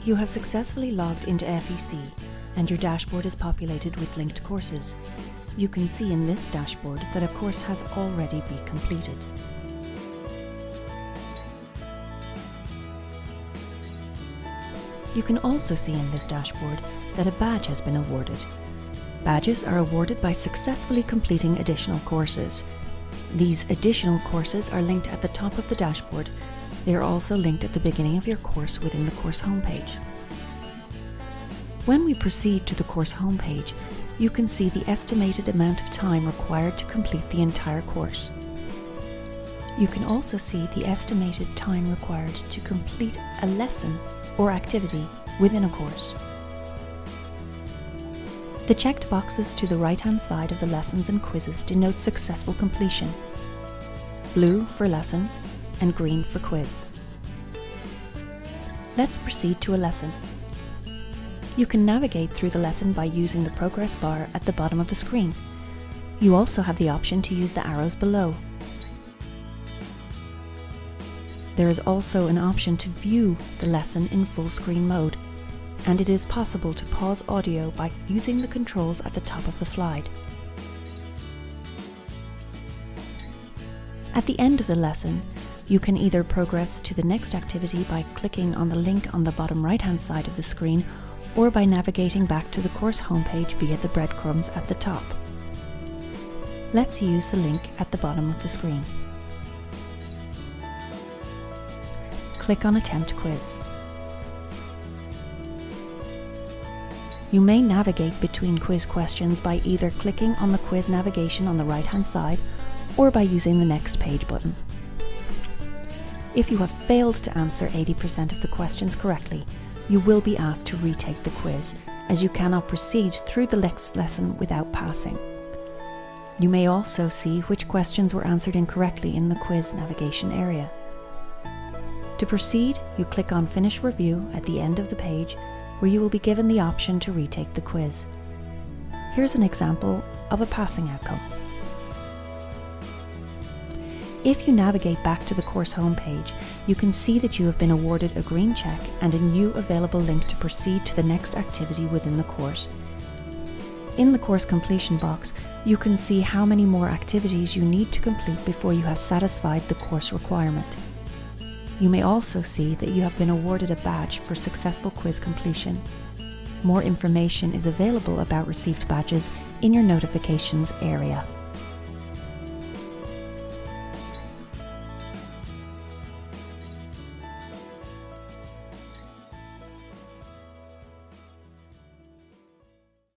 You have successfully logged into FEC and your dashboard is populated with linked courses. You can see in this dashboard that a course has already been completed. You can also see in this dashboard that a badge has been awarded. Badges are awarded by successfully completing additional courses. These additional courses are linked at the top of the dashboard. They are also linked at the beginning of your course within the course homepage. When we proceed to the course homepage, you can see the estimated amount of time required to complete the entire course. You can also see the estimated time required to complete a lesson or activity within a course. The checked boxes to the right-hand side of the lessons and quizzes denote successful completion. Blue for lesson and green for quiz. Let's proceed to a lesson. You can navigate through the lesson by using the progress bar at the bottom of the screen. You also have the option to use the arrows below. There is also an option to view the lesson in full screen mode, and it is possible to pause audio by using the controls at the top of the slide. At the end of the lesson, you can either progress to the next activity by clicking on the link on the bottom right-hand side of the screen, or by navigating back to the course homepage via the breadcrumbs at the top. Let's use the link at the bottom of the screen. Click on Attempt Quiz. You may navigate between quiz questions by either clicking on the quiz navigation on the right-hand side or by using the Next Page button. If you have failed to answer 80% of the questions correctly, you will be asked to retake the quiz, as you cannot proceed through the next lesson without passing. You may also see which questions were answered incorrectly in the quiz navigation area. To proceed, you click on Finish Review at the end of the page, where you will be given the option to retake the quiz. Here's an example of a passing outcome. If you navigate back to the course homepage, you can see that you have been awarded a green check and a new available link to proceed to the next activity within the course. In the course completion box, you can see how many more activities you need to complete before you have satisfied the course requirement. You may also see that you have been awarded a badge for successful quiz completion. More information is available about received badges in your notifications area.